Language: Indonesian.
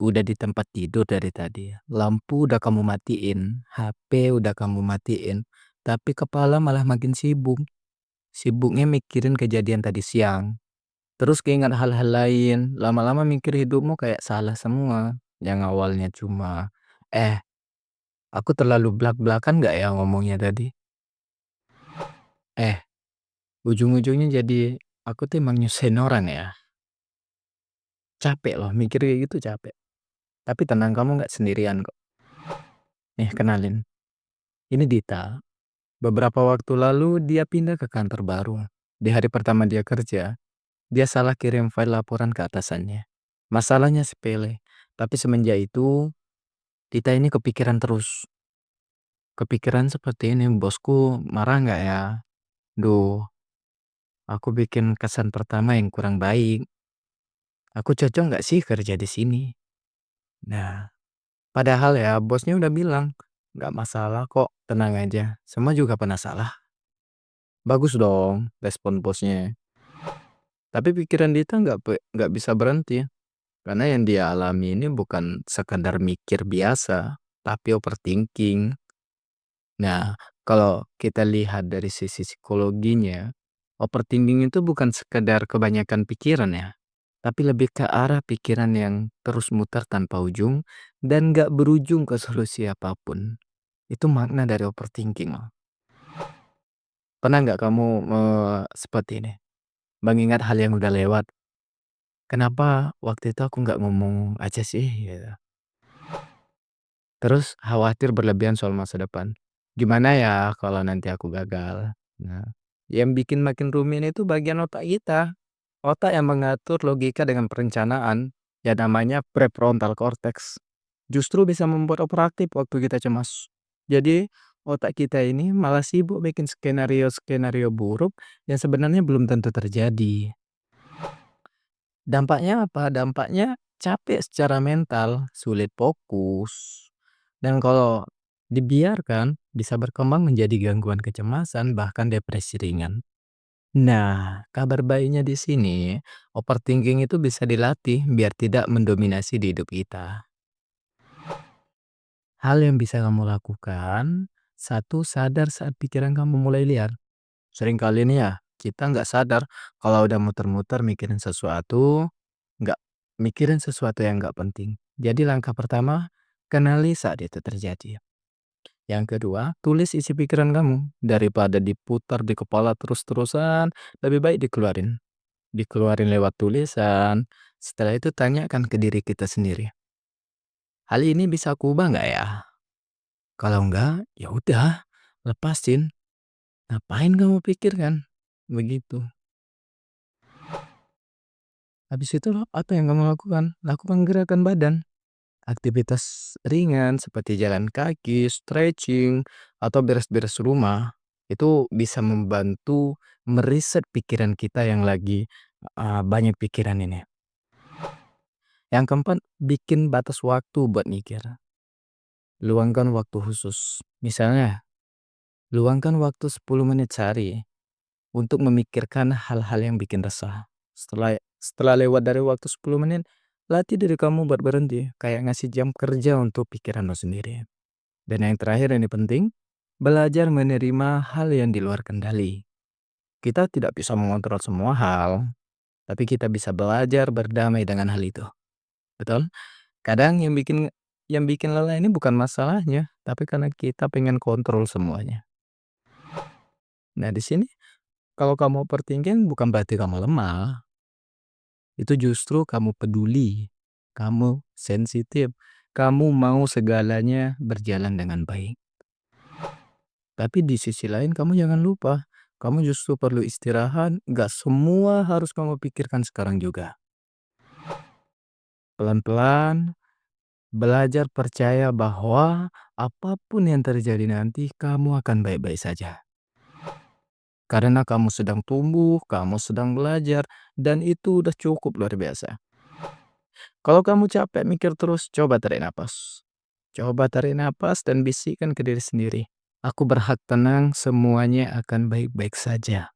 udah di tempat tidur dari tadi. Lampu udah kamu matiin, HP udah kamu matiin, tapi kepala malah makin sibuk. Sibuknya mikirin kejadian tadi siang. Terus keingat hal-hal lain, lama-lama mikir hidupmu kayak salah semua. Yang awalnya cuma, "Eh, aku terlalu blak-blakan nggak ya ngomongnya tadi?" Eh, ujung-ujungnya jadi, "Aku tuh emang nyusahin orang ya?" Capek loh, mikir kayak gitu capek. Tapi tenang, kamu nggak sendirian kok. Nih kenalin, ini Dita. Beberapa waktu lalu dia pindah ke kantor baru. Di hari pertama dia kerja, dia salah kirim file laporan ke atasannya. Masalahnya sepele, tapi semenjak itu Dita ini kepikiran terus. Kepikiran seperti ini, bosku marah nggak ya? Duh, aku bikin kesan pertama yang kurang baik. Aku cocok nggak sih kerja di sini? Nah, padahal ya bosnya udah bilang, nggak masalah kok, tenang aja. Semua juga pernah salah. Bagus dong respon bosnya. Tapi pikiran Dita nggak bisa berhenti. Karena yang dia alami ini bukan sekadar mikir biasa, tapi overthinking. Nah, kalau kita lihat dari sisi psikologinya, overthinking itu bukan sekedar kebanyakan pikiran ya, tapi lebih ke arah pikiran yang terus muter tanpa ujung dan nggak berujung ke solusi apapun. Itu makna dari overthinking loh. Pernah nggak kamu seperti ini? Mengingat hal yang udah lewat. Kenapa waktu itu aku nggak ngomong aja sih? Gitu. Terus khawatir berlebihan soal masa depan. Gimana ya kalau nanti aku gagal? Nah, yang bikin makin rumit itu bagian otak kita. Otak yang mengatur logika dengan perencanaan, ya namanya prefrontal cortex. Justru bisa membuat operatif waktu kita cemas. Jadi, otak kita ini malah sibuk bikin skenario-skenario buruk yang sebenarnya belum tentu terjadi. Dampaknya apa? Dampaknya capek secara mental, sulit fokus, dan kalau dibiarkan bisa berkembang menjadi gangguan kecemasan bahkan depresi ringan. Nah, kabar baiknya di sini, overthinking itu bisa dilatih biar tidak mendominasi di hidup kita. Hal yang bisa kamu lakukan, satu, sadar saat pikiran kamu mulai liar. Sering kali nih ya, kita nggak sadar kalau udah muter-muter mikirin sesuatu, nggak mikirin sesuatu yang nggak penting. Jadi langkah pertama, kenali saat itu terjadi. Yang kedua, tulis isi pikiran kamu. Daripada diputar di kepala terus-terusan, lebih baik dikeluarin. Dikeluarin lewat tulisan. Setelah itu tanyakan ke diri kita sendiri. Hal ini bisa aku ubah nggak ya? Kalau enggak, ya udah, lepasin. Ngapain kamu pikirkan? Begitu. Habis itu apa yang kamu lakukan? Lakukan gerakan badan. Aktivitas ringan seperti jalan kaki, stretching, atau beres-beres rumah itu bisa membantu mereset pikiran kita yang lagi banyak pikiran ini. Yang keempat, bikin batas waktu buat mikir. Luangkan waktu khusus. Misalnya, luangkan waktu 10 menit sehari untuk memikirkan hal-hal yang bikin resah. Setelah lewat dari waktu 10 menit, latih diri kamu buat berhenti, kayak ngasih jam kerja untuk pikiranmu sendiri. Dan yang terakhir ini penting, belajar menerima hal yang di luar kendali. Kita tidak bisa mengontrol semua hal, tapi kita bisa belajar berdamai dengan hal itu. Betul? Kadang yang bikin lelah ini bukan masalahnya, tapi karena kita pengen kontrol semuanya. Nah, di sini kalau kamu overthinking bukan berarti kamu lemah, itu justru kamu peduli, kamu sensitif, kamu mau segalanya berjalan dengan baik. Tapi di sisi lain kamu jangan lupa, kamu justru perlu istirahat, gak semua harus kamu pikirkan sekarang juga. Pelan-pelan, belajar percaya bahwa apapun yang terjadi nanti kamu akan baik-baik saja. Karena kamu sedang tumbuh, kamu sedang belajar, dan itu udah cukup luar biasa. Kalau kamu capek mikir terus, coba tarik napas. Coba tarik napas dan bisikkan ke diri sendiri. Aku berhak tenang, semuanya akan baik-baik saja.